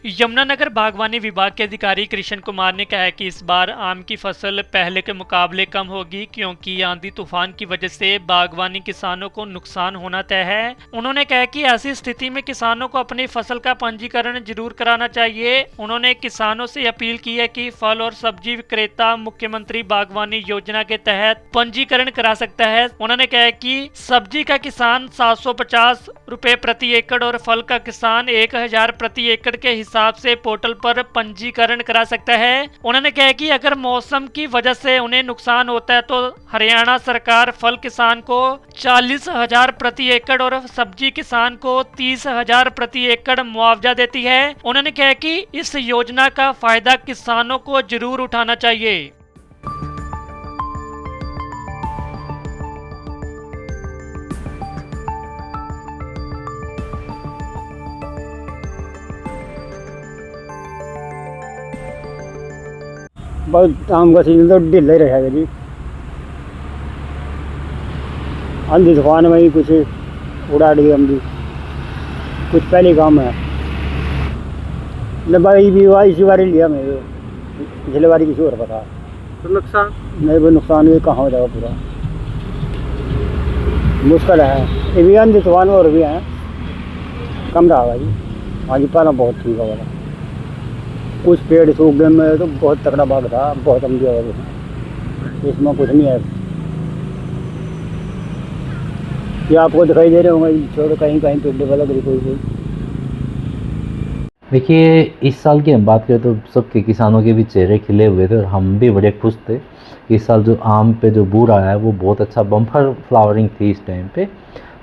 यमुनानगर बागवानी विभाग के अधिकारी कृष्ण कुमार ने कहा है कि इस बार आम की फसल पहले के मुकाबले कम होगी क्योंकि आंधी तूफान की वजह से बागवानी किसानों को नुकसान होना तय है। उन्होंने कहा कि ऐसी स्थिति में किसानों को अपनी फसल का पंजीकरण जरूर कराना चाहिए। उन्होंने किसानों से अपील की है कि फल और सब्जी विक्रेता मुख्यमंत्री बागवानी योजना के तहत पंजीकरण करा सकता है। उन्होंने कहा कि सब्जी का किसान 750 रुपए प्रति एकड़ और फल का किसान 1000 प्रति एकड़ के हिसाब से पोर्टल पर पंजीकरण करा सकता है। उन्होंने कहा कि अगर मौसम की वजह से उन्हें नुकसान होता है तो हरियाणा सरकार फल किसान को 40,000 प्रति एकड़ और सब्जी किसान को 30,000 प्रति एकड़ मुआवजा देती है। उन्होंने कहा कि इस योजना का फायदा किसानों को जरूर उठाना चाहिए। बहुत आम का सीजन तो ढीला ही रहेगा जी। आंधी तूफान में ही कुछ उड़ा दी आंधी, कुछ पहले काम है भाई भी हुआ इसी बार लिया मैं, पिछले बारी किसी और पता तो नुकसान नहीं, वो नुकसान भी कहाँ हो जाएगा पूरा, मुश्किल है। ये भी आंधी तूफान और भी हैं, कम रहा जी। आज पहला बहुत ठीक है वाला, कुछ पेड़ सूख गए में तो बहुत तगड़ा भाग था, बहुत अमदी आवाज है, इसमें कुछ नहीं है। ये आपको दिखाई दे रहे होंगे छोटे कहीं कहीं पेड़ वाला कोई। देखिए, इस साल की हम बात करें तो सबके किसानों के भी चेहरे खिले हुए थे और हम भी बड़े खुश थे कि इस साल जो आम पे जो बूर आया है वो बहुत अच्छा बम्पर फ्लावरिंग थी। इस टाइम पे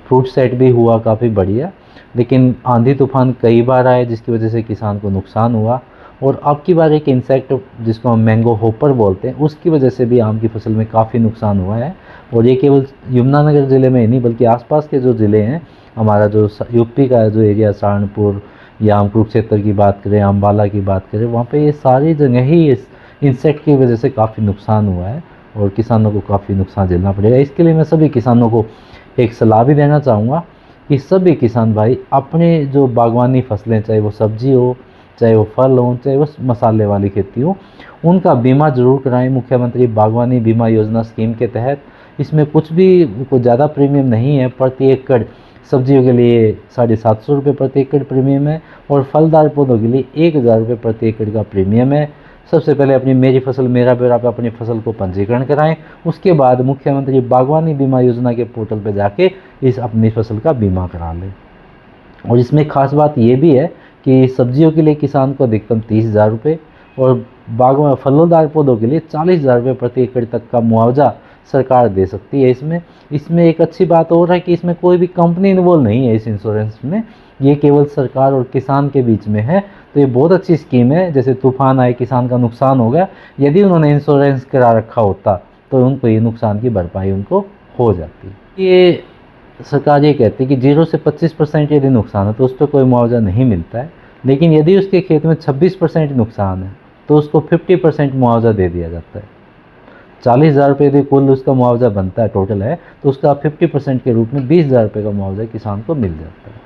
फ्रूट सेट भी हुआ काफ़ी बढ़िया, लेकिन आंधी तूफान कई बार आए जिसकी वजह से किसान को नुकसान हुआ। और अब की बार एक इंसेक्ट जिसको हम मैंगो होपर बोलते हैं उसकी वजह से भी आम की फसल में काफ़ी नुकसान हुआ है। और ये केवल यमुनानगर ज़िले में ही नहीं बल्कि आसपास के जो ज़िले हैं, हमारा जो यूपी का जो एरिया सहारनपुर या हम कुरुक्षेत्र की बात करें, अम्बाला की बात करें, वहाँ पे ये सारी जगह ही इस इंसेक्ट की वजह से काफ़ी नुकसान हुआ है और किसानों को काफ़ी नुकसान झेलना पड़ेगा। इसके लिए मैं सभी किसानों को एक सलाह भी देना चाहूँगा कि सभी किसान भाई अपने जो बागवानी फसलें, चाहे वो सब्जी हो, चाहे वो फल हो, चाहे वो मसाले वाली खेती हो, उनका बीमा जरूर कराएं। मुख्यमंत्री बागवानी बीमा योजना स्कीम के तहत इसमें कुछ भी कोई ज़्यादा प्रीमियम नहीं है। प्रति एकड़ सब्जियों के लिए 750 रुपये प्रति एकड़ प्रीमियम है और फलदार पौधों के लिए 1000 रुपये प्रति एकड़ का प्रीमियम है। सबसे पहले अपनी मेरी फसल मेरा ब्यौरा पे अपनी फसल को पंजीकरण कराएं, उसके बाद मुख्यमंत्री बागवानी बीमा योजना के पोर्टल पर जाके इस अपनी फसल का बीमा करा लें। और इसमें खास बात ये भी है कि सब्जियों के लिए किसान को अधिकतम 30,000 रुपये और बागवान फलोदार पौधों के लिए 40,000 रुपये प्रति एकड़ तक का मुआवजा सरकार दे सकती है। इसमें एक अच्छी बात और है कि इसमें कोई भी कंपनी इन्वॉल्व नहीं है। इस इंश्योरेंस में ये केवल सरकार और किसान के बीच में है, तो ये बहुत अच्छी स्कीम है। जैसे तूफान आए, किसान का नुकसान हो गया, यदि उन्होंने इंश्योरेंस करा रखा होता तो उनको ये नुकसान की भरपाई उनको हो जाती। ये सरकार ये कहती है कि 0 से 25% यदि नुकसान है तो उस पर कोई मुआवजा नहीं मिलता है, लेकिन यदि उसके खेत में 26% नुकसान है तो उसको 50% मुआवजा दे दिया जाता है। 40,000 रुपये यदि कुल उसका मुआवजा बनता है टोटल है तो उसका 50% के रूप में 20,000 रुपये का मुआवजा किसान को मिल जाता है।